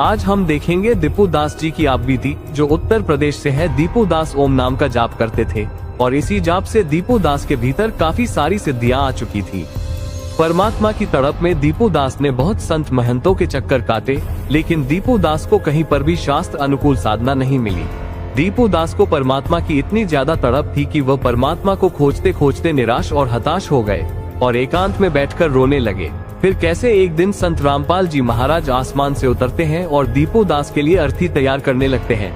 आज हम देखेंगे दीपू दास जी की आप बीती, जो उत्तर प्रदेश से है। दीपू दास ओम नाम का जाप करते थे और इसी जाप से दीपू दास के भीतर काफी सारी सिद्धियां आ चुकी थी। परमात्मा की तड़प में दीपू दास ने बहुत संत महंतों के चक्कर काटे, लेकिन दीपू दास को कहीं पर भी शास्त्र अनुकूल साधना नहीं मिली। दीपू दास को परमात्मा की इतनी ज्यादा तड़प थी कि वह परमात्मा को खोजते खोजते निराश और हताश हो गए और एकांत में बैठकर रोने लगे। फिर कैसे एक दिन संत रामपाल जी महाराज आसमान से उतरते हैं और दीपू दास के लिए अर्थी तैयार करने लगते हैं।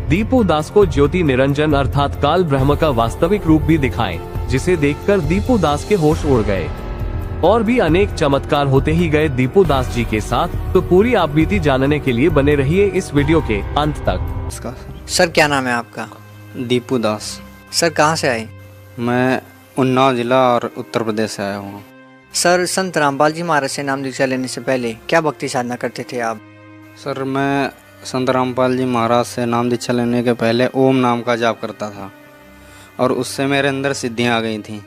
दीपू दास को ज्योति निरंजन अर्थात काल ब्रह्म का वास्तविक रूप भी दिखाएं, जिसे देखकर दीपू दास के होश उड़ गए। और भी अनेक चमत्कार होते ही गए दीपू दास जी के साथ। तो पूरी आप बीती जानने के लिए बने रहिए इस वीडियो के अंत तक। सर क्या नाम है आपका? दीपू दास। सर कहाँ से आए? मैं उन्नाव जिला और उत्तर प्रदेश से आया हूँ। सर संत रामपाल जी महाराज से नाम दीक्षा लेने से पहले क्या भक्ति साधना करते थे आप? सर मैं संत रामपाल जी महाराज से नाम दीक्षा लेने के पहले ओम नाम का जाप करता था और उससे मेरे अंदर सिद्धियाँ आ गई थी,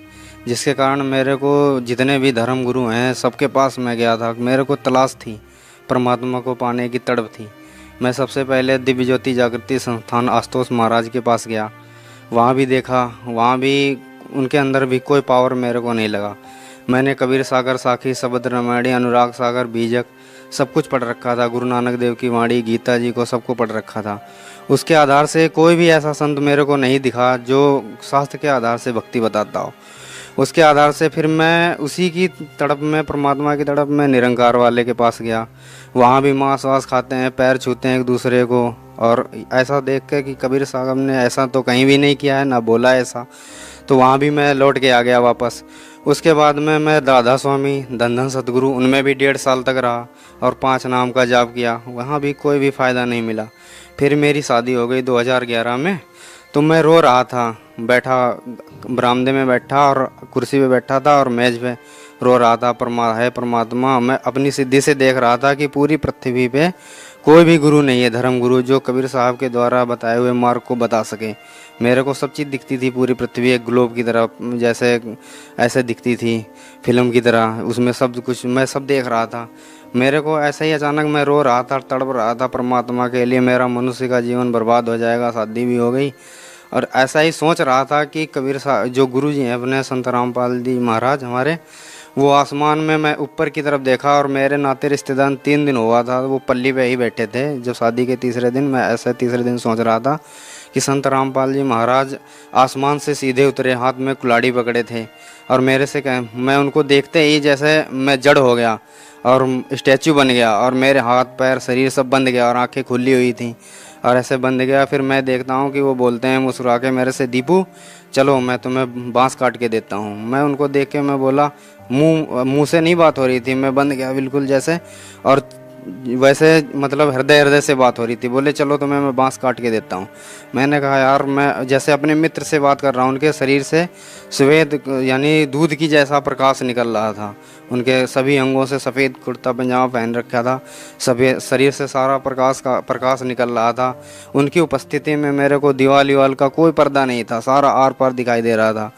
जिसके कारण मेरे को जितने भी धर्म गुरु हैं सबके पास मैं गया था। मेरे को तलाश थी, परमात्मा को पाने की तड़प थी। मैं सबसे पहले दिव्य ज्योति जागृति संस्थान आशुतोष महाराज के पास गया। वहाँ भी देखा, वहाँ भी उनके अंदर भी कोई पावर मेरे को नहीं लगा। मैंने कबीर सागर, साखी, शबद रामायणी, अनुराग सागर, बीजक सब कुछ पढ़ रखा था। गुरु नानक देव की वाणी, गीता जी को सबको पढ़ रखा था। उसके आधार से कोई भी ऐसा संत मेरे को नहीं दिखा जो शास्त्र के आधार से भक्ति बताता हो। उसके आधार से फिर मैं उसी की तड़प में, परमात्मा की तड़प में निरंकार वाले के पास गया। वहाँ भी मांस वास खाते हैं, पैर छूते हैं एक दूसरे को, और ऐसा देख के कि कबीर साहब ने ऐसा तो कहीं भी नहीं किया है, ना बोला ऐसा। तो वहाँ भी मैं लौट के आ गया वापस। उसके बाद में मैं राधा स्वामी, धन सतगुरु, उनमें भी 1.5 साल तक रहा और 5 नाम का जाप किया। वहाँ भी कोई भी फ़ायदा नहीं मिला। फिर मेरी शादी हो गई 2011 में। तो मैं रो रहा था, बैठा बरामदे में बैठा और कुर्सी पे बैठा था और मेज पे रो रहा था। परमात्मा, मैं अपनी सिद्धि से देख रहा था कि पूरी पृथ्वी पे कोई भी गुरु नहीं है, धर्म गुरु, जो कबीर साहब के द्वारा बताए हुए मार्ग को बता सके। मेरे को सब चीज़ दिखती थी, पूरी पृथ्वी एक ग्लोब की तरह जैसे ऐसे दिखती थी, फिल्म की तरह। उसमें सब कुछ मैं सब देख रहा था। मेरे को ऐसा ही अचानक मैं रो रहा था, तड़प रहा था परमात्मा के लिए। मेरा मनुष्य का जीवन बर्बाद हो जाएगा, शादी भी हो गई, और ऐसा ही सोच रहा था कि कबीर साहब जो गुरु जी हैं अपने संत रामपाल जी महाराज हमारे, वो आसमान में मैं ऊपर की तरफ देखा और मेरे नाते रिश्तेदार 3 दिन हुआ था, वो पल्ली पे ही बैठे थे। जब शादी के तीसरे दिन मैं ऐसे तीसरे दिन सोच रहा था कि संत रामपाल जी महाराज आसमान से सीधे उतरे, हाथ में कुल्हाड़ी पकड़े थे और मेरे से मैं उनको देखते ही जैसे मैं जड़ हो गया और स्टैचू बन गया और मेरे हाथ पैर शरीर सब बंद गया और आंखें खुली हुई थी और ऐसे बंद गया। फिर मैं देखता हूँ कि वो बोलते हैं मुस्कुरा के मेरे से, दीपू चलो मैं तुम्हें बांस काट के देता हूँ। मैं उनको देख के मैं बोला, मुंह से नहीं बात हो रही थी, मैं बंद गया बिल्कुल जैसे, और वैसे मतलब हृदय से बात हो रही थी। बोले चलो तुम्हें मैं बांस काट के देता हूँ। मैंने कहा यार, मैं जैसे अपने मित्र से बात कर रहा हूँ। उनके शरीर से श्वेत यानी दूध की जैसा प्रकाश निकल रहा था। उनके सभी अंगों से सफ़ेद कुर्ता पजामा पहन रखा था, सफ़ेद शरीर से सारा प्रकाश निकल रहा था। उनकी उपस्थिति में मेरे को दीवाल का कोई पर्दा नहीं था, सारा आर पार दिखाई दे रहा था।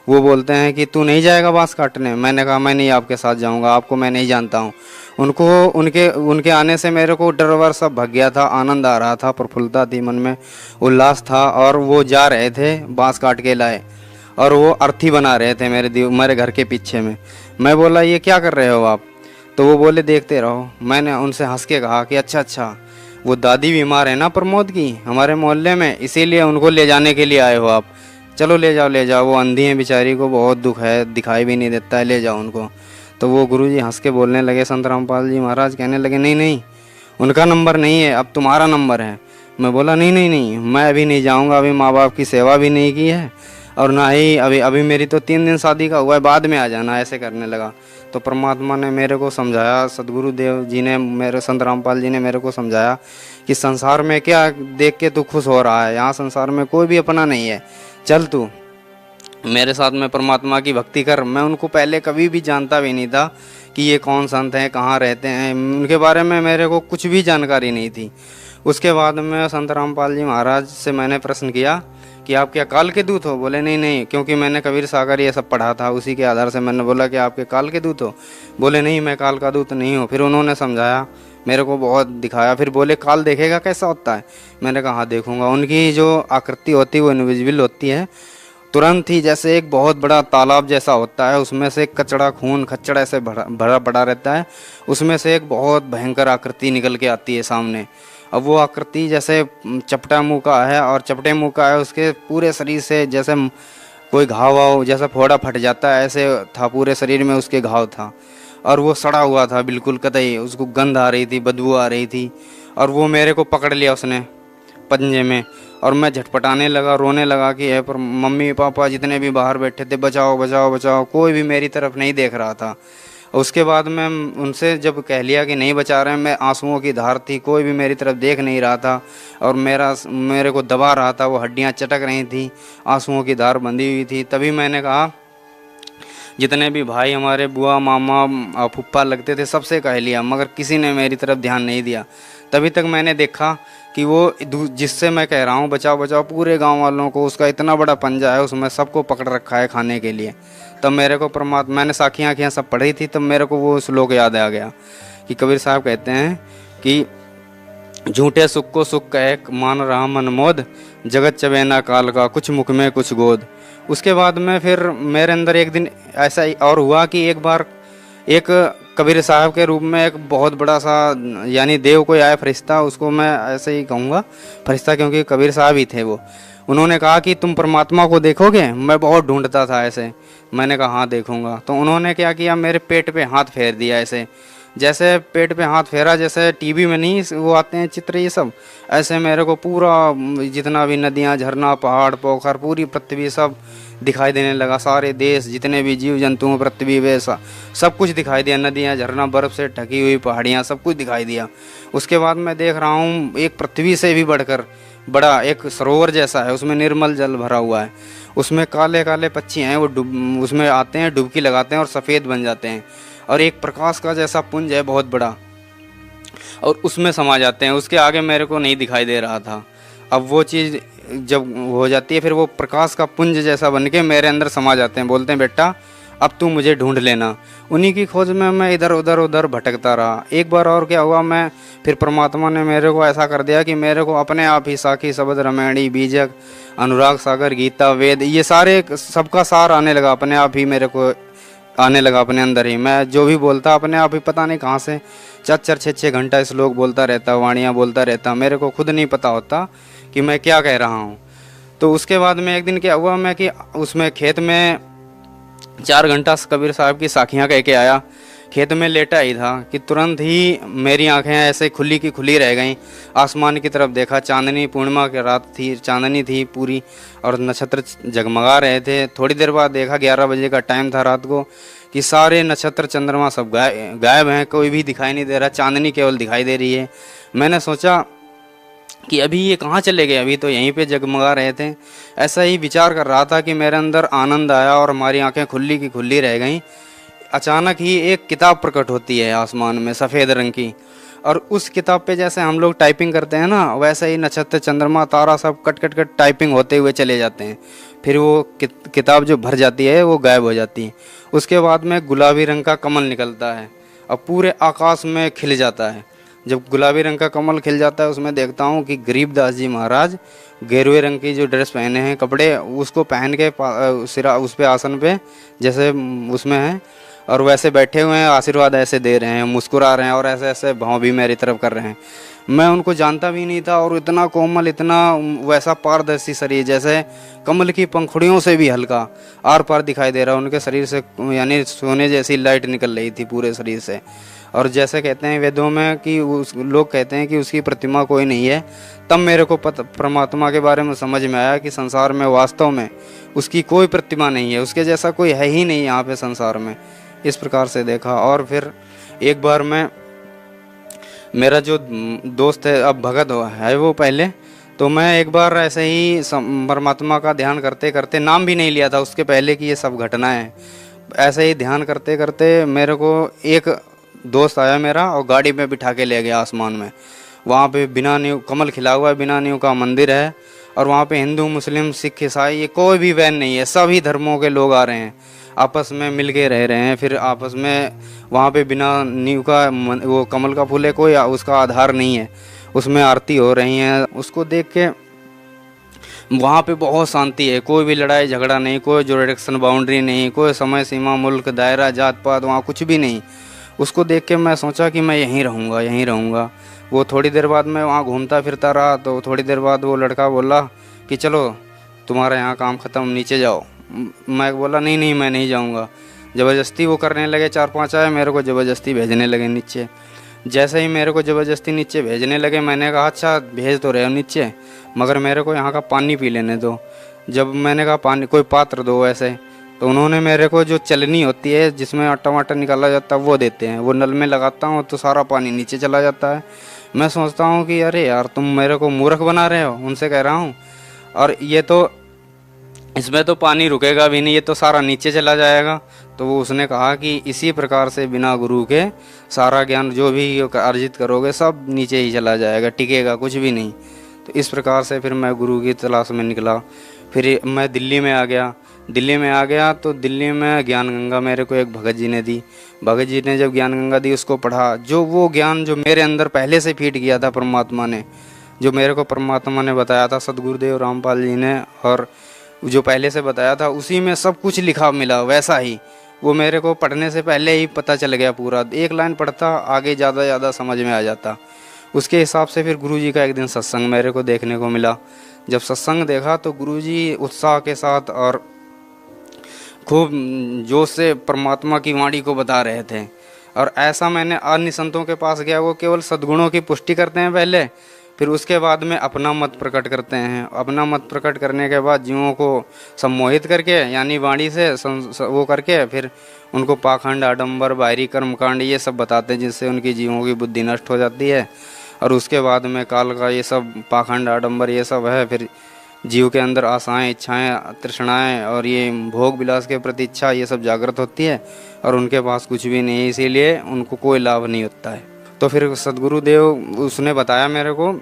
वो बोलते हैं कि तू नहीं जाएगा बांस काटने? मैंने कहा मैं नहीं आपके साथ जाऊंगा, आपको मैं नहीं जानता हूँ। उनके आने से मेरे को डर वर सब भग गया था, आनंद आ रहा था, प्रफुल्लता थी, मन में उल्लास था। और वो जा रहे थे, बांस काट के लाए और वो अर्थी बना रहे थे मेरे घर के पीछे में। मैं बोला ये क्या कर रहे हो आप? तो वो बोले देखते रहो। मैंने उनसे हंस के कहा कि अच्छा, वो दादी बीमार है ना प्रमोद की हमारे मोहल्ले में, इसीलिए उनको ले जाने के लिए आए हो आप? चलो ले जाओ, वो अंधी है बेचारी को बहुत दुख है, दिखाई भी नहीं देता है, ले जाओ उनको। तो वो गुरुजी हंस के बोलने लगे, संत रामपाल जी महाराज कहने लगे नहीं, उनका नंबर नहीं है, अब तुम्हारा नंबर है। मैं बोला नहीं, मैं अभी नहीं जाऊंगा, अभी माँ बाप की सेवा भी नहीं की है और ना ही अभी मेरी तो 3 दिन शादी का हुआ है, बाद में आ जाना, ऐसे करने लगा। तो परमात्मा ने मेरे को समझाया, सदगुरु देव जी ने, मेरे संत रामपाल जी ने मेरे को समझाया कि संसार में क्या देख के तू खुश हो रहा है, यहाँ संसार में कोई भी अपना नहीं है, चल तू मेरे साथ में परमात्मा की भक्ति कर। मैं उनको पहले कभी भी जानता भी नहीं था कि ये कौन संत हैं, कहाँ रहते हैं, उनके बारे में मेरे को कुछ भी जानकारी नहीं थी। उसके बाद में संत रामपाल जी महाराज से मैंने प्रश्न किया कि आप क्या काल के दूत हो? बोले नहीं, क्योंकि मैंने कबीर सागर ये सब पढ़ा था, उसी के आधार से मैंने बोला कि आपके काल के दूत हो? बोले नहीं, मैं काल का दूत नहीं हूँ। फिर उन्होंने समझाया, मेरे को बहुत दिखाया। फिर बोले काल देखेगा कैसा होता है, मैंने कहा हाँ देखूंगा। उनकी जो आकृति होती है वो इनविजिबल होती है, तुरंत ही जैसे एक बहुत बड़ा तालाब जैसा होता है, उसमें से कचड़ा खून खच्चड़ ऐसे भरा पड़ा रहता है, उसमें से एक बहुत भयंकर आकृति निकल के आती है सामने। अब वो आकृति जैसे चपटा मुंह का है, और चपटे मुंह का है, उसके पूरे शरीर से जैसे कोई घाव वाव जैसा फोड़ा फट जाता है ऐसे था, पूरे शरीर में उसके घाव था। और वो सड़ा हुआ था बिल्कुल कतई, उसको गंध आ रही थी, बदबू आ रही थी। और वो मेरे को पकड़ लिया उसने पंजे में, और मैं झटपटाने लगा, रोने लगा कि है, पर मम्मी पापा जितने भी बाहर बैठे थे बचाओ बचाओ बचाओ, कोई भी मेरी तरफ नहीं देख रहा था। उसके बाद मैं उनसे जब कह लिया कि नहीं बचा रहे हैं, मैं आंसुओं की धार थी, कोई भी मेरी तरफ देख नहीं रहा था, और मेरे को दबा रहा था, वो हड्डियां चटक रही थी, आंसुओं की धार बंधी हुई थी। तभी मैंने कहा, जितने भी भाई हमारे बुआ मामा फुप्पा लगते थे सबसे कह लिया, मगर किसी ने मेरी तरफ ध्यान नहीं दिया। तभी तक मैंने देखा कि वो जिससे मैं कह रहा हूँ बचाओ बचाओ, पूरे गांव वालों को, उसका इतना बड़ा पंजा है, उसमें सबको पकड़ रखा है खाने के लिए। तब मेरे को परमात्मा, मैंने साखियाँ आँखियाँ सब पढ़ी थी, तब मेरे को वो श्लोक याद आ गया कि कबीर साहब कहते हैं कि झूठे सुख को सुख कहे मान रहा मन मोद, जगत चबेना काल का कुछ मुख में कुछ गोद। उसके बाद में फिर मेरे अंदर एक दिन ऐसा ही और हुआ कि एक बार एक कबीर साहब के रूप में एक बहुत बड़ा सा यानी देव कोई आया फरिश्ता, उसको मैं ऐसे ही कहूँगा फरिश्ता क्योंकि कबीर साहब ही थे वो। उन्होंने कहा कि तुम परमात्मा को देखोगे। मैं बहुत ढूंढता था ऐसे, मैंने कहा हाँ देखूँगा। तो उन्होंने क्या किया, मेरे पेट पे हाथ फेर दिया ऐसे, जैसे पेट पे हाथ फेरा, जैसे टीवी में नहीं वो आते हैं चित्र ये सब, ऐसे मेरे को पूरा जितना भी नदियाँ झरना पहाड़ पोखर पूरी पृथ्वी सब दिखाई देने लगा। सारे देश जितने भी जीव जंतु पृथ्वी वैसा सब कुछ दिखाई दिया, नदियाँ झरना बर्फ़ से ढकी हुई पहाड़ियाँ सब कुछ दिखाई दिया। उसके बाद मैं देख रहा हूँ एक पृथ्वी से भी बढ़कर बड़ा एक सरोवर जैसा है, उसमें निर्मल जल भरा हुआ है, उसमें काले काले पक्षी हैं, वो उसमें आते हैं डुबकी लगाते हैं और सफ़ेद बन जाते हैं, और एक प्रकाश का जैसा पुंज है बहुत बड़ा, और उसमें समा जाते हैं। उसके आगे मेरे को नहीं दिखाई दे रहा था। अब वो चीज़ जब हो जाती है फिर वो प्रकाश का पुंज जैसा बन के मेरे अंदर समा जाते हैं, बोलते हैं बेटा अब तू मुझे ढूंढ लेना। उन्हीं की खोज में मैं इधर उधर भटकता रहा। एक बार और क्या हुआ, मैं फिर परमात्मा ने मेरे को ऐसा कर दिया कि मेरे को अपने आप ही साखी शब्द रामायणी बीजक अनुराग सागर गीता वेद ये सारे सबका सार आने लगा, अपने आप ही मेरे को आने लगा अपने अंदर ही। मैं जो भी बोलता अपने आप ही पता नहीं कहाँ से 4-6 घंटा श्लोक बोलता रहता, वाणियाँ बोलता रहता, मेरे को खुद नहीं पता होता कि मैं क्या कह रहा हूँ। तो उसके बाद में एक दिन क्या हुआ, मैं कि उसमें खेत में 4 घंटा कबीर साहब की साखियाँ कह के आया, खेत में लेटा ही था कि तुरंत ही मेरी आंखें ऐसे खुली की खुली रह गईं। आसमान की तरफ देखा, चांदनी पूर्णिमा की रात थी, चांदनी थी पूरी और नक्षत्र जगमगा रहे थे। थोड़ी देर बाद देखा 11 बजे का टाइम था रात को कि सारे नक्षत्र चंद्रमा सब गायब हैं, कोई भी दिखाई नहीं दे रहा, चांदनी केवल दिखाई दे रही है। मैंने सोचा कि अभी ये कहाँ चले गए, अभी तो यहीं पे जगमगा रहे थे। ऐसा ही विचार कर रहा था कि मेरे अंदर आनंद आया और हमारी आंखें खुली की खुली रह गईं। अचानक ही एक किताब प्रकट होती है आसमान में सफ़ेद रंग की, और उस किताब पे जैसे हम लोग टाइपिंग करते हैं ना, वैसे ही नक्षत्र चंद्रमा तारा सब कट कट कट टाइपिंग होते हुए चले जाते हैं। फिर वो किताब जो भर जाती है वो गायब हो जाती है। उसके बाद में गुलाबी रंग का कमल निकलता है और पूरे आकाश में खिल जाता है। जब गुलाबी रंग का कमल खिल जाता है उसमें देखता हूँ कि गरीबदास जी महाराज गेरुए रंग की जो ड्रेस पहने हैं कपड़े, उसको पहन के सिरा उस पे आसन पे जैसे उसमें है, और वैसे बैठे हुए हैं, आशीर्वाद ऐसे दे रहे हैं, मुस्कुरा रहे हैं और ऐसे ऐसे भाव भी मेरी तरफ कर रहे हैं। मैं उनको जानता भी नहीं था, और इतना कोमल, इतना वैसा पारदर्शी शरीर जैसे कमल की पंखुड़ियों से भी हल्का आर पार दिखाई दे रहा। उनके शरीर से यानी सोने जैसी लाइट निकल रही थी पूरे शरीर से। और जैसे कहते हैं वेदों में कि लोग कहते हैं कि उसकी प्रतिमा कोई नहीं है, तब मेरे को परमात्मा के बारे में समझ में आया कि संसार में वास्तव में उसकी कोई प्रतिमा नहीं है, उसके जैसा कोई है ही नहीं यहाँ पे संसार में। इस प्रकार से देखा। और फिर एक बार मेरा जो दोस्त है, अब भगत है वो पहले, तो मैं एक बार ऐसे ही परमात्मा का ध्यान करते करते, नाम भी नहीं लिया था उसके पहले कि ये सब घटनाएं, ऐसे ही ध्यान करते करते मेरे को एक दोस्त आया मेरा और गाड़ी में बिठा के ले गया आसमान में। वहाँ पे बिना नींव कमल खिला हुआ है, बिना नींव का मंदिर है, और वहाँ पे हिंदू मुस्लिम सिख ईसाई ये कोई भी वैन नहीं है, सभी धर्मों के लोग आ रहे हैं। आपस में मिल के रह रहे हैं, फिर आपस में वहाँ पे बिना नींव का वो कमल का फूल है, कोई उसका आधार नहीं है, उसमें आरती हो रही है। उसको देख के वहाँ पे बहुत शांति है, कोई भी लड़ाई झगड़ा नहीं, कोई जुरिडिक्शन बाउंड्री नहीं, कोई समय सीमा, मुल्क, दायरा, जात पात, वहाँ कुछ भी नहीं। उसको देख के मैं सोचा कि मैं यहीं रहूँगा, यहीं रहूँगा। वो थोड़ी देर बाद मैं वहाँ घूमता फिरता रहा, तो थोड़ी देर बाद वो लड़का बोला कि चलो तुम्हारा यहाँ काम ख़त्म, नीचे जाओ। मैं बोला नहीं नहीं, मैं नहीं जाऊँगा। ज़बरदस्ती वो करने लगे, 4-5 आए, मेरे को ज़बरदस्ती भेजने लगे नीचे। जैसे ही मेरे को ज़बरदस्ती नीचे भेजने लगे, मैंने कहा अच्छा भेज तो रहे हो नीचे, मगर मेरे को यहाँ का पानी पी लेने दो। जब मैंने कहा पानी कोई पात्र दो ऐसे, तो उन्होंने मेरे को जो चलनी होती है जिसमें आटा वाटा निकाला जाता है वो देते हैं। वो नल में लगाता हूँ तो सारा पानी नीचे चला जाता है। मैं सोचता हूँ कि अरे यार तुम मेरे को मूर्ख बना रहे हो, उनसे कह रहा हूँ, और ये तो इसमें तो पानी रुकेगा भी नहीं, ये तो सारा नीचे चला जाएगा। तो वो उसने कहा कि इसी प्रकार से बिना गुरु के सारा ज्ञान जो भी अर्जित करोगे सब नीचे ही चला जाएगा, टिकेगा कुछ भी नहीं। तो इस प्रकार से फिर मैं गुरु की तलाश में निकला। फिर मैं दिल्ली में आ गया। तो दिल्ली में ज्ञान गंगा मेरे को एक भगत जी ने दी। भगत जी ने जब ज्ञान गंगा दी, उसको पढ़ा, जो वो ज्ञान जो मेरे अंदर पहले से फीट किया था परमात्मा ने, जो मेरे को परमात्मा ने बताया था, सदगुरुदेव रामपाल जी ने, और जो पहले से बताया था उसी में सब कुछ लिखा मिला वैसा ही। वो मेरे को पढ़ने से पहले ही पता चल गया पूरा। एक लाइन पढ़ता, आगे ज़्यादा समझ में आ जाता। उसके हिसाब से फिर गुरुजी का एक दिन सत्संग मेरे को देखने को मिला। जब सत्संग देखा तो गुरुजी उत्साह के साथ और खूब जोश से परमात्मा की वाणी को बता रहे थे। और ऐसा मैंने अन्य संतों के पास गया, वो केवल सद्गुणों की पुष्टि करते हैं पहले, फिर उसके बाद में अपना मत प्रकट करते हैं। अपना मत प्रकट करने के बाद जीवों को सम्मोहित करके, यानी वाणी से वो करके, फिर उनको पाखंड, आडंबर, बाहरी कर्मकांड ये सब बताते हैं, जिससे उनकी जीवों की बुद्धि नष्ट हो जाती है। और उसके बाद में काल का ये सब पाखंड, आडंबर ये सब है। फिर जीव के अंदर आशाएं, इच्छाएं, तृष्णाएं और ये भोग विलास के प्रति इच्छा ये सब जागृत होती है, और उनके पास कुछ भी नहीं है, इसीलिए उनको कोई लाभ नहीं होता है। तो फिर सदगुरुदेव उसने बताया मेरे को,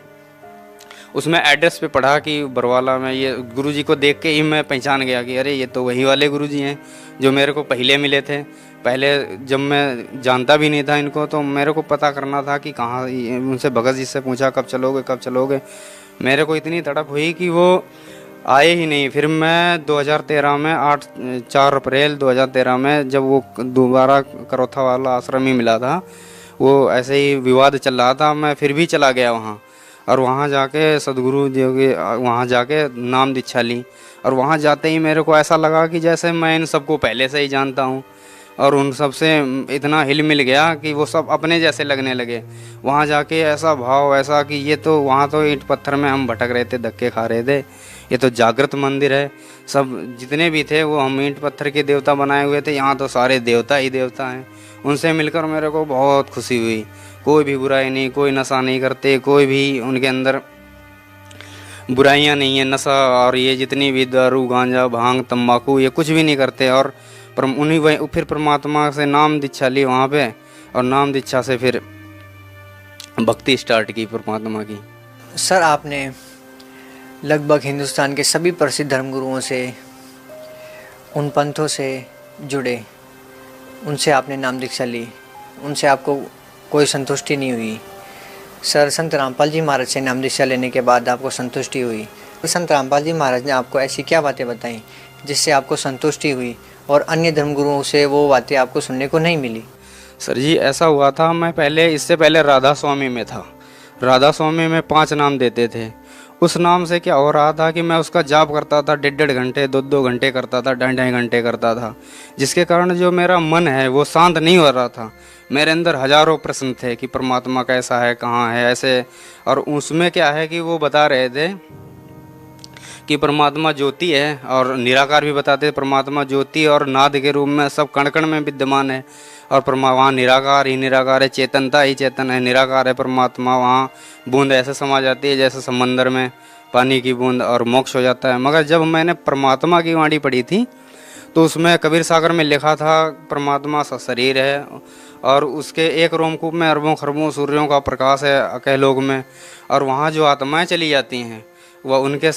उसमें एड्रेस पे पढ़ा कि बरवाला में। ये गुरुजी को देख के ही मैं पहचान गया कि अरे ये तो वही वाले गुरुजी हैं जो मेरे को पहले मिले थे। पहले जब मैं जानता भी नहीं था इनको, तो मेरे को पता करना था कि कहाँ। उनसे भगत जी से पूछा कब चलोगे। मेरे को इतनी तड़प हुई कि वो आए ही नहीं। फिर मैं 2013 में 4 अप्रैल 2013 में जब वो दोबारा करौथा वाला आश्रम ही मिला था, वो ऐसे ही विवाद चल रहा था, मैं फिर भी चला गया वहाँ। और वहाँ जाके सदगुरु जी के वहाँ जाके नाम दीक्षा ली। और वहाँ जाते ही मेरे को ऐसा लगा कि जैसे मैं इन सबको पहले से ही जानता हूँ, और उन सब से इतना हिल मिल गया कि वो सब अपने जैसे लगने लगे। वहाँ जाके ऐसा भाव, ऐसा कि ये तो वहाँ तो ईंट पत्थर में हम भटक रहे थे, धक्के खा रहे थे, ये तो जागृत मंदिर है। सब जितने भी थे वो हम ईंट पत्थर के देवता बनाए हुए थे, यहाँ तो सारे देवता ही देवता हैं। उनसे मिलकर मेरे को बहुत खुशी हुई। कोई भी बुराई नहीं, कोई नशा नहीं करते, कोई भी उनके अंदर बुराइयां नहीं है। नशा और ये जितनी भी दारू, गांजा, भांग, तंबाकू ये कुछ भी नहीं करते। और उन्हीं वही फिर परमात्मा से नाम दीक्षा ली वहाँ पे, और नाम दीक्षा से फिर भक्ति स्टार्ट की परमात्मा की। सर, आपने लगभग हिंदुस्तान के सभी प्रसिद्ध धर्मगुरुओं से, उन पंथों से जुड़े, उनसे आपने नाम दीक्षा ली, उनसे आपको कोई संतुष्टि नहीं हुई। सर, संत रामपाल जी महाराज से नाम दीक्षा लेने के बाद आपको संतुष्टि हुई। संत रामपाल जी महाराज ने आपको ऐसी क्या बातें बताई जिससे आपको संतुष्टि हुई और अन्य धर्मगुरुओं से वो बातें आपको सुनने को नहीं मिली? सर जी, ऐसा हुआ था, मैं इससे पहले राधा स्वामी में था। राधा स्वामी में 5 नाम देते थे। उस नाम से क्या हो रहा था कि मैं उसका जाप करता था, 1.5 घंटे 2 घंटे करता था, 2.5 घंटे करता था, जिसके कारण जो मेरा मन है वो शांत नहीं हो रहा था। मेरे अंदर हजारों प्रश्न थे कि परमात्मा कैसा है, कहाँ है, ऐसे। और उसमें क्या है कि वो बता रहे थे कि परमात्मा ज्योति है, और निराकार भी बताते थे परमात्मा ज्योति और नाद के रूप में सब कण कण में विद्यमान है। और वहाँ निराकार ही निराकार है, चेतनता ही चेतन है, निराकार है परमात्मा। वहाँ बूंद ऐसे समा जाती है जैसे समंदर में पानी की बूंद, और मोक्ष हो जाता है। मगर जब मैंने परमात्मा की वाणी पढ़ी थी तो उसमें कबीर सागर में लिखा था परमात्मा सा शरीर है, और उसके एक रोमकूप में अरबों खरबों सूर्यों का प्रकाश है अकलोक में। और वहाँ जो आत्माएं चली जाती हैं वह उनके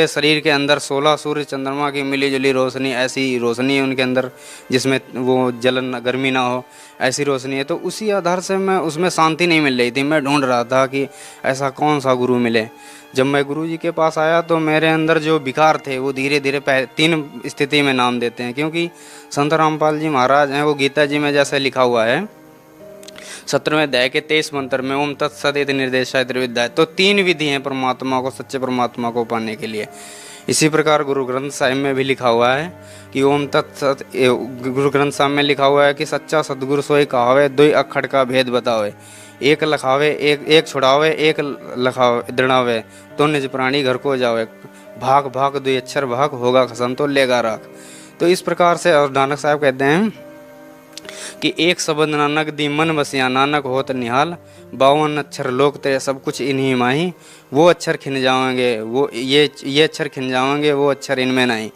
शरीर के अंदर 16 सूर्य चंद्रमा की मिली जुली रोशनी, ऐसी रोशनी है उनके अंदर जिसमें वो जलन गर्मी ना हो, ऐसी रोशनी है। तो उसी आधार से मैं उसमें शांति नहीं मिल रही थी। मैं ढूंढ रहा था कि ऐसा कौन सा गुरु मिले। जब मैं गुरु जी के पास आया तो मेरे अंदर जो विकार थे वो धीरे धीरे 3 स्थिति में नाम देते हैं, क्योंकि संत रामपाल जी महाराज हैं, वो गीता जी में जैसे लिखा हुआ है 17वें अध्याय के 23 मंत्र में, ओम तत्सत इति निर्देशाय त्रिविद्या। तो 3 विधि हैं परमात्मा को, सच्चे परमात्मा को पाने के लिए। इसी प्रकार गुरु ग्रंथ साहिब में भी लिखा हुआ है कि ओम तत्सत, गुरु ग्रंथ साहिब में लिखा हुआ है कि सच्चा सतगुरु सोई कहावे, 2 अखड़ का भेद बतावे, एक लखावे एक छुड़ावे, एक लखावे दृढ़ावे, तो निज प्राणी घर को जावे, भाग भाग 2 अक्षर भाग, होगा खसन तो लेगा राख। तो इस प्रकार से और नानक साहब कहते हैं कि एक शब्द नानक दी मन बसिया, नानक होत निहाल, 52 अक्षर लोक तेरे सब कुछ इन्हीं माही, वो अक्षर खिन जाएंगे, वो ये अक्षर खिन जाएंगे, वो अक्षर इनमें नहीं।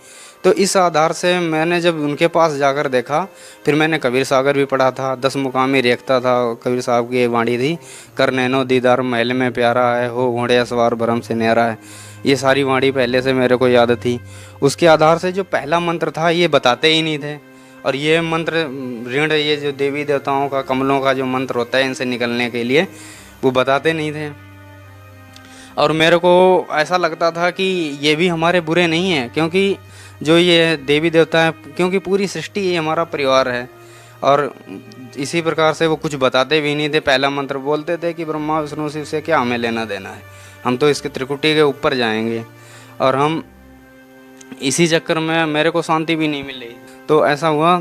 तो इस आधार से मैंने जब उनके पास जाकर देखा, फिर मैंने कबीर सागर भी पढ़ा था, 10 मुकामी रेखता था, कबीर साहब की वाणी थी, कर नैनो दीदार महल में प्यारा है, हो घोड़े सवार भरम से न्यारा है। ये सारी वाणी पहले से मेरे को याद थी। उसके आधार से जो पहला मंत्र था ये बताते ही नहीं थे, और ये मंत्र ऋण, ये जो देवी देवताओं का कमलों का जो मंत्र होता है इनसे निकलने के लिए, वो बताते नहीं थे। और मेरे को ऐसा लगता था कि ये भी हमारे बुरे नहीं हैं, क्योंकि जो ये देवी देवता है, क्योंकि पूरी सृष्टि ये हमारा परिवार है। और इसी प्रकार से वो कुछ बताते भी नहीं थे। पहला मंत्र बोलते थे कि ब्रह्मा विष्णु शिव से क्या हमें लेना देना है, हम तो इसके त्रिकुटी के ऊपर जाएंगे। और हम इसी चक्कर में मेरे को शांति भी नहीं मिली। तो ऐसा हुआ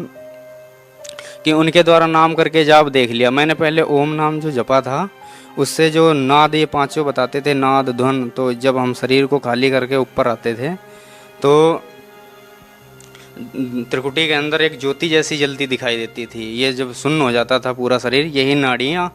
कि उनके द्वारा नाम करके जाप देख लिया मैंने। पहले ओम नाम जो जपा था उससे जो नाद ये 5 बताते थे, नाद ध्वन, तो जब हम शरीर को खाली करके ऊपर आते थे तो त्रिकुटी के अंदर एक ज्योति जैसी जलती दिखाई देती थी। ये जब सुन्न हो जाता था पूरा शरीर, यही नाड़ियाँ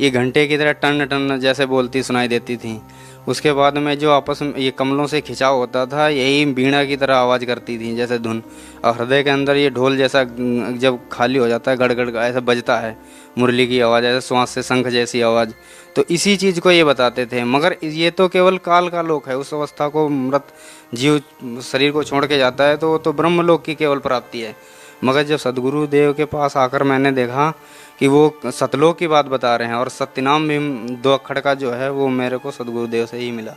ये घंटे की तरह टन टन जैसे बोलती सुनाई देती थी। उसके बाद में जो आपस में ये कमलों से खिंचाव होता था, यही बीणा की तरह आवाज़ करती थी जैसे धुन। और हृदय के अंदर ये ढोल जैसा जब खाली हो जाता है गड़गड़ ऐसा बजता है, मुरली की आवाज़, ऐसे श्वास से शंख जैसी आवाज़। तो इसी चीज़ को ये बताते थे। मगर ये तो केवल काल का लोक है। उस अवस्था को मृत जीव शरीर को छोड़ के जाता है तो ब्रह्मलोक की केवल प्राप्ति है। मगर जब सदगुरु देव के पास आकर मैंने देखा कि वो सतलोक की बात बता रहे हैं, और सत्यनाम भी 2 अक्षर का जो है वो मेरे को सदगुरु देव से ही मिला।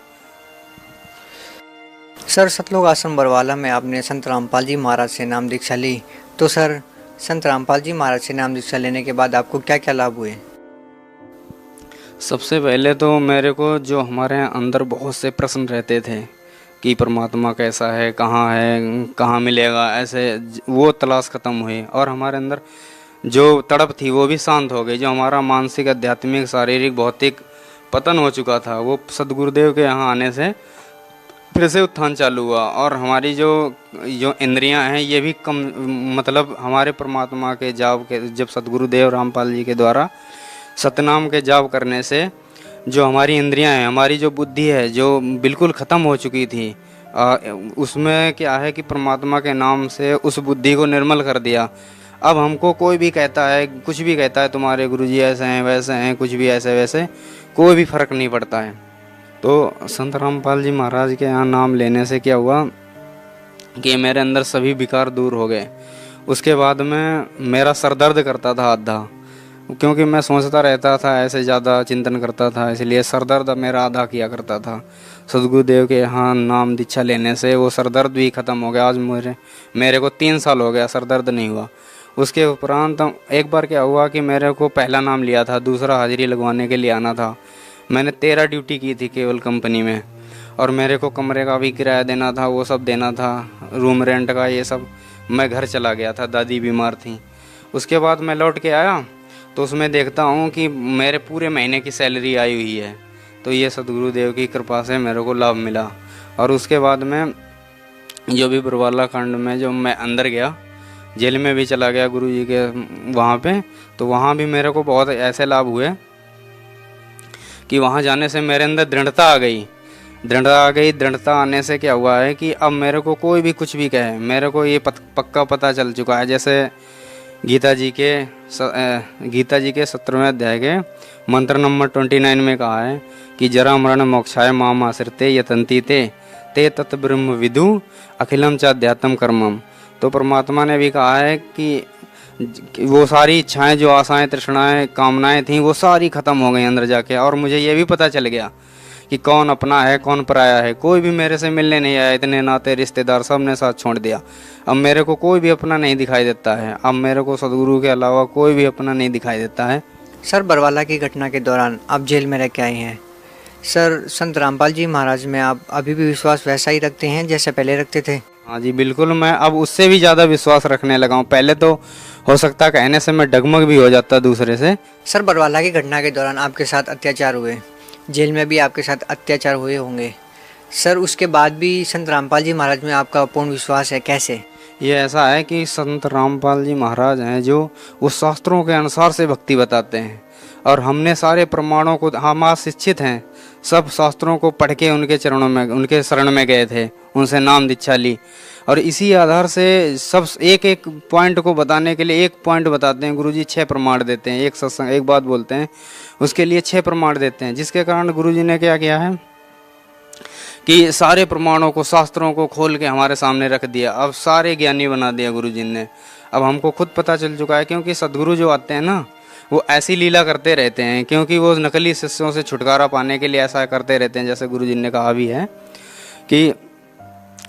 सर, सतलोक आश्रम बरवाला में आपने संत रामपाल जी महाराज से नाम दीक्षा ली, तो सर संत रामपाल जी महाराज से नाम दीक्षा लेने के बाद आपको क्या क्या लाभ हुए? सबसे पहले तो मेरे को जो हमारे अंदर बहुत से प्रश्न रहते थे कि परमात्मा कैसा है, कहाँ मिलेगा, ऐसे वो तलाश खत्म हुई। और हमारे अंदर जो तड़प थी वो भी शांत हो गई। जो हमारा मानसिक, आध्यात्मिक, शारीरिक, भौतिक पतन हो चुका था, वो सदगुरुदेव के यहाँ आने से फिर से उत्थान चालू हुआ। और हमारी जो इंद्रियां हैं ये भी कम, मतलब हमारे परमात्मा के जाप के, जब सदगुरुदेव रामपाल जी के द्वारा सतनाम के जाप करने से जो हमारी इंद्रियां हैं, हमारी जो बुद्धि है जो बिल्कुल ख़त्म हो चुकी थी, उसमें क्या है कि परमात्मा के नाम से उस बुद्धि को निर्मल कर दिया। अब हमको कोई भी कहता है, कुछ भी कहता है, तुम्हारे गुरुजी ऐसे हैं वैसे हैं, कुछ भी ऐसे वैसे, कोई भी फ़र्क नहीं पड़ता है। तो संत रामपाल जी महाराज के यहाँ नाम लेने से क्या हुआ कि मेरे अंदर सभी विकार दूर हो गए। उसके बाद में मेरा सर दर्द करता था आधा, क्योंकि मैं सोचता रहता था, ऐसे ज़्यादा चिंतन करता था, इसलिए सर दर्द मेरा आधा किया करता था। सदगुरुदेव के यहाँ नाम दीक्षा लेने से वो सर दर्द भी ख़त्म हो गया। आज मेरे को 3 साल हो गया, सर दर्द नहीं हुआ। उसके उपरांत एक बार क्या हुआ कि मेरे को पहला नाम लिया था, दूसरा हाजिरी लगवाने के लिए आना था। मैंने 13 ड्यूटी की थी केवल कंपनी में, और मेरे को कमरे का भी किराया देना था, वो सब देना था, रूम रेंट का ये सब। मैं घर चला गया था, दादी बीमार थी। उसके बाद मैं लौट के आया तो उसमें देखता हूँ कि मेरे पूरे महीने की सैलरी आई हुई है। तो ये सदगुरुदेव की कृपा से मेरे को लाभ मिला। और उसके बाद में जो भी बरवाला खंड में जो मैं अंदर गया, जेल में भी चला गया गुरु जी के वहाँ पे, तो वहाँ भी मेरे को बहुत ऐसे लाभ हुए कि वहाँ जाने से मेरे अंदर दृढ़ता आ गई। दृढ़ता आने से क्या हुआ है कि अब मेरे को कोई भी कुछ भी कहे, मेरे को ये पक्का पता चल चुका है। जैसे गीता जी के 17वें अध्याय के मंत्र नंबर 29 में कहा है कि जरा मरण मोक्षाय माम आश्रिते यतन्ति ते तत् ब्रह्म विदु अखिलम च अध्यात्म कर्मम। तो परमात्मा ने भी कहा है कि वो सारी इच्छाएं, जो आशाएं, तृष्णाएं, कामनाएं थीं, वो सारी खत्म हो गई अंदर जाके। और मुझे ये भी पता चल गया कि कौन अपना है कौन पराया है। कोई भी मेरे से मिलने नहीं आया, इतने नाते रिश्तेदार सब ने साथ छोड़ दिया। अब मेरे को कोई भी अपना नहीं दिखाई देता है। अब मेरे को सदगुरु के अलावा कोई भी अपना नहीं दिखाई देता है। सर, बरवाला की घटना के दौरान आप जेल में रह के आए हैं। सर, संत रामपाल जी महाराज में आप अभी भी विश्वास वैसा ही रखते हैं जैसे पहले रखते थे? हाँ जी, बिल्कुल। मैं अब उससे भी ज़्यादा विश्वास रखने लगा हूँ। पहले तो हो सकता कहने से मैं डगमग भी हो जाता दूसरे से। सर, बरवाला की घटना के दौरान आपके साथ अत्याचार हुए, जेल में भी आपके साथ अत्याचार हुए होंगे। सर, उसके बाद भी संत रामपाल जी महाराज में आपका पूर्ण विश्वास है, कैसे? ये ऐसा है कि संत रामपाल जी महाराज हैं जो वो शास्त्रों के अनुसार से भक्ति बताते हैं, और हमने सारे प्रमाणों को, हम आज शिक्षित हैं, सब शास्त्रों को पढ़ के उनके चरणों में, उनके शरण में गए थे, उनसे नाम दीक्षा ली। और इसी आधार से सब एक एक पॉइंट को बताने के लिए एक पॉइंट बताते हैं। गुरुजी 6 प्रमाण देते हैं। एक सत्संग, एक बात बोलते हैं, उसके लिए 6 प्रमाण देते हैं। जिसके कारण गुरुजी ने क्या किया है कि सारे प्रमाणों को, शास्त्रों को खोल के हमारे सामने रख दिया। अब सारे ज्ञानी बना दिया गुरुजी ने। अब हमको खुद पता चल चुका है, क्योंकि सदगुरु जो आते हैं ना, वो ऐसी लीला करते रहते हैं, क्योंकि वो नकली शिष्यों से छुटकारा पाने के लिए ऐसा करते रहते हैं। जैसे गुरुजी ने कहा भी है कि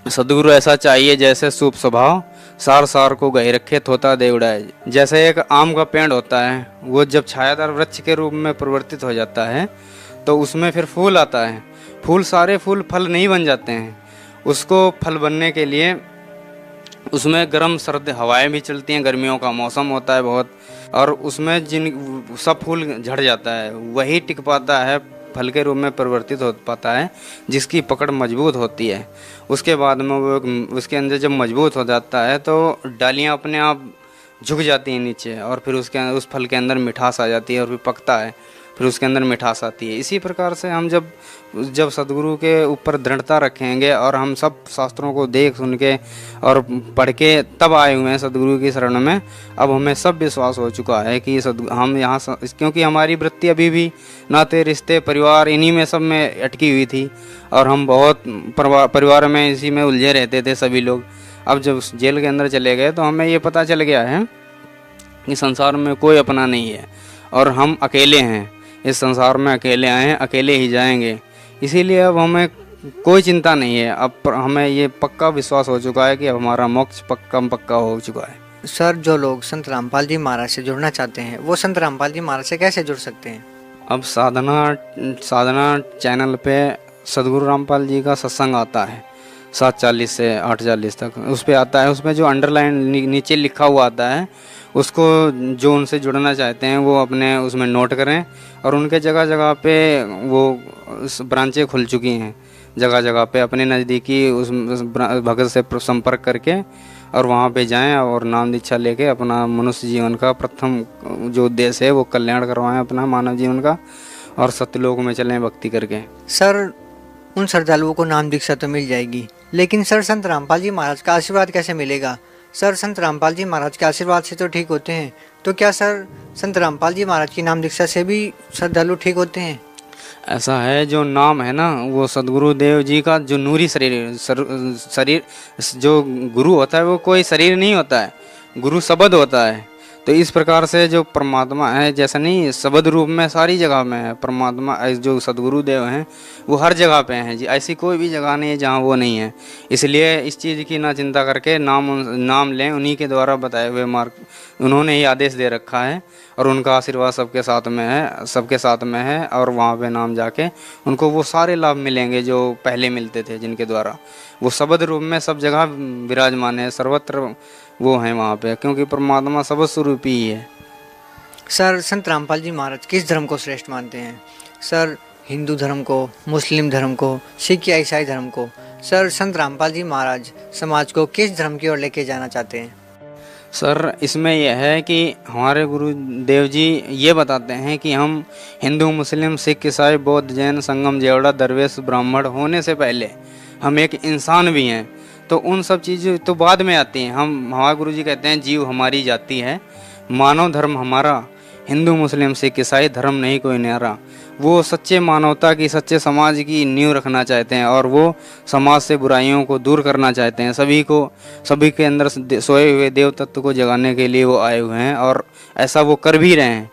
सदगुरु ऐसा चाहिए जैसे सूप स्वभाव, सार सार को गहे रखे, थोता दे उड़ाए। जैसे एक आम का पेड़ होता है, वो जब छायादार वृक्ष के रूप में परिवर्तित हो जाता है तो उसमें फिर फूल आता है। फूल, सारे फूल फल नहीं बन जाते हैं। उसको फल बनने के लिए उसमें गर्म सर्द हवाएं भी चलती हैं, गर्मियों का मौसम होता है बहुत, और उसमें जिन सब फूल झड़ जाता है, वही टिक पाता है, फल के रूप में परिवर्तित हो पाता है, जिसकी पकड़ मजबूत होती है। उसके बाद में वो, उसके अंदर जब मजबूत हो जाता है तो डालियाँ अपने आप झुक जाती हैं नीचे, और फिर उस फल के अंदर मिठास आ जाती है, और फिर पकता है, फिर उसके अंदर मिठास आती है। इसी प्रकार से हम जब सदगुरु के ऊपर दृढ़ता रखेंगे, और हम सब शास्त्रों को देख सुन के और पढ़ के तब आए हुए हैं सदगुरु की शरण में। अब हमें सब विश्वास हो चुका है कि हम यहाँ, क्योंकि हमारी वृत्ति अभी भी नाते, रिश्ते, परिवार, इन्हीं में सब में अटकी हुई थी, और हम बहुत परिवार में इसी में उलझे रहते थे सभी लोग। अब जब जेल के अंदर चले गए तो हमें ये पता चल गया है कि संसार में कोई अपना नहीं है, और हम अकेले हैं। इस संसार में अकेले आए हैं, अकेले ही जाएंगे। इसीलिए अब हमें कोई चिंता नहीं है। अब हमें ये पक्का विश्वास हो चुका है कि अब हमारा मोक्ष पक्का हो चुका है। सर, जो लोग संत रामपाल जी महाराज से जुड़ना चाहते हैं, वो संत रामपाल जी महाराज से कैसे जुड़ सकते हैं? अब साधना चैनल पे सदगुरु रामपाल जी का सत्संग आता है 7:40 से 8:40 तक, उस पर आता है। उसमें जो अंडरलाइन नीचे लिखा हुआ आता है, उसको जो उनसे जुड़ना चाहते हैं वो अपने उसमें नोट करें। और उनके जगह जगह पे वो ब्रांचें खुल चुकी हैं, जगह जगह पे अपने नज़दीकी उस भगत से संपर्क करके और वहाँ पे जाएं और नाम दीक्षा लेके अपना मनुष्य जीवन का प्रथम जो उद्देश्य है वो कल्याण करवाएं अपना मानव जीवन का, और सत्यलोक में चलें भक्ति करके। सर, उन श्रद्धालुओं को नाम दीक्षा तो मिल जाएगी, लेकिन सर संत रामपाल जी महाराज का आशीर्वाद कैसे मिलेगा? सर, संत रामपाल जी महाराज के आशीर्वाद से तो ठीक होते हैं, तो क्या सर संत रामपाल जी महाराज की नाम दीक्षा से भी श्रद्धालु ठीक होते हैं? ऐसा है, जो नाम है ना, वो सदगुरु देव जी का जो नूरी शरीर जो गुरु होता है वो कोई शरीर नहीं होता है, गुरु शब्द होता है। तो इस प्रकार से जो परमात्मा है, जैसा नहीं शब्द रूप में सारी जगह में है परमात्मा, जो सदगुरु देव हैं वो हर जगह पे हैं जी। ऐसी कोई भी जगह नहीं है जहाँ वो नहीं है। इसलिए इस चीज़ की ना चिंता करके नाम लें, उन्हीं के द्वारा बताए हुए मार्ग उन्होंने ही आदेश दे रखा है, और उनका आशीर्वाद सबके साथ में है। और वहाँ पे नाम जाके उनको वो सारे लाभ मिलेंगे जो पहले मिलते थे, जिनके द्वारा वो शब्द रूप में सब जगह विराजमान है, सर्वत्र वो हैं वहाँ पे, क्योंकि परमात्मा शब्द स्वरूप ही है। सर, संत रामपाल जी महाराज किस धर्म को श्रेष्ठ मानते हैं? सर, हिंदू धर्म को, मुस्लिम धर्म को, सिख या ईसाई धर्म को? सर, संत रामपाल जी महाराज समाज को किस धर्म की ओर लेके जाना चाहते हैं? सर, इसमें यह है कि हमारे गुरुदेव जी ये बताते हैं कि हम हिंदू, मुस्लिम, सिख, ईसाई, बौद्ध, जैन, संगम, जेवड़ा, दरवेश, ब्राह्मण होने से पहले हम एक इंसान भी हैं। तो उन सब चीज़ें तो बाद में आती हैं। हमारे गुरु जी कहते हैं जीव हमारी जाति है, मानव धर्म हमारा, हिंदू मुस्लिम सिख ईसाई धर्म नहीं कोई न्यारा। वो सच्चे मानवता की, सच्चे समाज की नींव रखना चाहते हैं और वो समाज से बुराइयों को दूर करना चाहते हैं। सभी के अंदर सोए हुए देव तत्व को जगाने के लिए वो आए हुए हैं और ऐसा वो कर भी रहे हैं।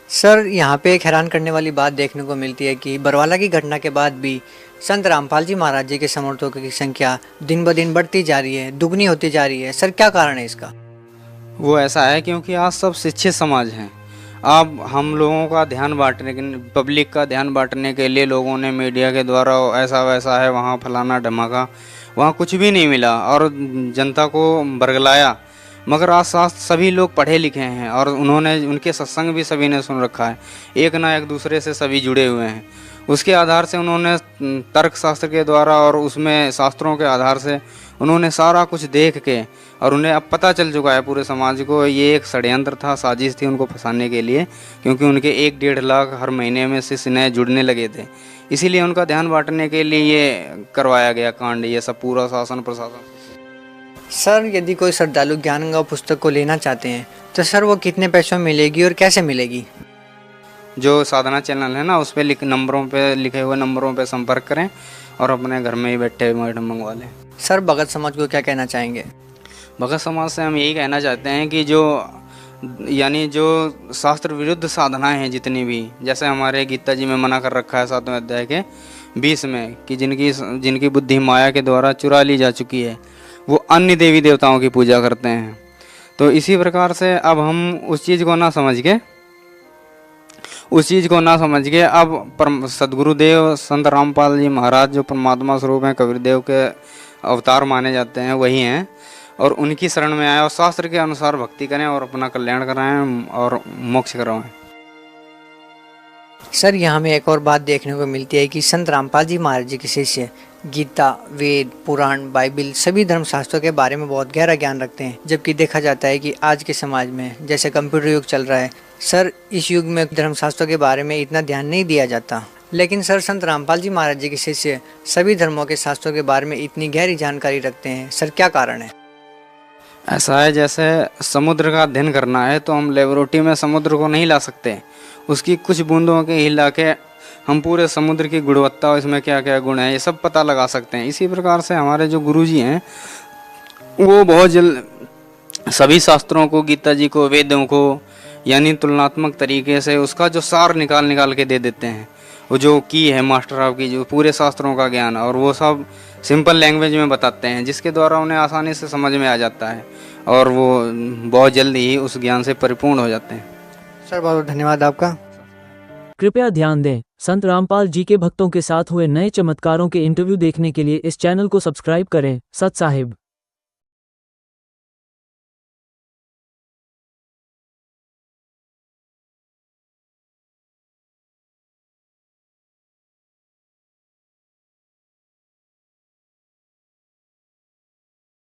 सर, यहाँ पे एक हैरान करने वाली बात देखने को मिलती है कि बरवाला की घटना के बाद भी संत रामपाल जी महाराज जी के समर्थकों की संख्या दिन ब दिन बढ़ती जा रही है, दुगनी होती जा रही है। सर, क्या कारण है इसका? वो ऐसा है क्योंकि आज सब शिक्षित समाज हैं। अब हम लोगों का ध्यान बांटने के, पब्लिक का ध्यान बांटने के लिए लोगों ने मीडिया के द्वारा ऐसा वैसा है, वहाँ फलाना धमाका, वहाँ कुछ भी नहीं मिला और जनता को बरगलाया। मगर आज सभी लोग पढ़े लिखे हैं और उनके सत्संग भी सभी ने सुन रखा है। एक ना एक दूसरे से सभी जुड़े हुए हैं। उसके आधार से उन्होंने तर्क शास्त्र के द्वारा और उसमें शास्त्रों के आधार से उन्होंने सारा कुछ देख के, और उन्हें अब पता चल चुका है पूरे समाज को ये एक षड्यंत्र था, साजिश थी उनको फंसाने के लिए, क्योंकि उनके 1-1.5 लाख हर महीने में शिष्य नए जुड़ने लगे थे। इसीलिए उनका ध्यान बांटने के लिए ये करवाया गया कांड, ये सब पूरा शासन प्रशासन। सर, यदि कोई श्रद्धालु ज्ञान गंगा पुस्तक को लेना चाहते हैं तो सर वो कितने पैसों में मिलेगी और कैसे मिलेगी? जो साधना चैनल है ना, उस पर लिखे हुए नंबरों पे संपर्क करें और अपने घर में ही बैठे मैडम मंगवा लें। सर, भगत समाज को क्या कहना चाहेंगे? भगत समाज से हम यही कहना चाहते हैं कि जो शास्त्र विरुद्ध साधनाएं हैं जितनी भी, जैसे हमारे गीता जी में मना कर रखा है 7वें अध्याय के 20 में कि जिनकी बुद्धि माया के द्वारा चुरा ली जा चुकी है, वो अन्य देवी देवताओं की पूजा करते हैं। तो इसी प्रकार से अब हम उस चीज़ को ना समझ के अब सदगुरुदेव संत रामपाल जी महाराज जो परमात्मा स्वरूप हैं, कबीरदेव के अवतार माने जाते हैं, वही हैं, और उनकी शरण में आए और शास्त्र के अनुसार भक्ति करें और अपना कल्याण कराएं और मोक्ष करवाएं। सर, यहाँ में एक और बात देखने को मिलती है कि संत रामपाल जी महाराज जी के शिष्य गीता, वेद, पुराण, बाइबिल सभी धर्म शास्त्रों के बारे में बहुत गहरा ज्ञान रखते हैं, जबकि देखा जाता है कि आज के समाज में जैसे कंप्यूटर युग चल रहा है, सर इस युग में धर्म शास्त्रों के बारे में इतना ध्यान नहीं दिया जाता। लेकिन सर, संत रामपाल जी महाराज जी के शिष्य सभी धर्मों के शास्त्रों के बारे में इतनी गहरी जानकारी रखते हैं। सर, क्या कारण है? ऐसा है, जैसे समुद्र का अध्ययन करना है तो हम लेबोरेटरी में समुद्र को नहीं ला सकते, उसकी कुछ बूंदों के हिला के हम पूरे समुद्र की गुणवत्ता और इसमें क्या क्या गुण है ये सब पता लगा सकते हैं। इसी प्रकार से हमारे जो गुरुजी हैं वो बहुत जल्द सभी शास्त्रों को, गीता जी को, वेदों को, यानी तुलनात्मक तरीके से उसका जो सार निकाल के दे देते हैं। वो जो की है मास्टर ऑफ की, जो पूरे शास्त्रों का ज्ञान, और वो सब सिंपल लैंग्वेज में बताते हैं, जिसके द्वारा उन्हें आसानी से समझ में आ जाता है और वो बहुत जल्दी ही उस ज्ञान से परिपूर्ण हो जाते हैं। सर, बहुत धन्यवाद आपका। कृपया ध्यान दें, संत रामपाल जी के भक्तों के साथ हुए नए चमत्कारों के इंटरव्यू देखने के लिए इस चैनल को सब्सक्राइब करें। सत साहिब।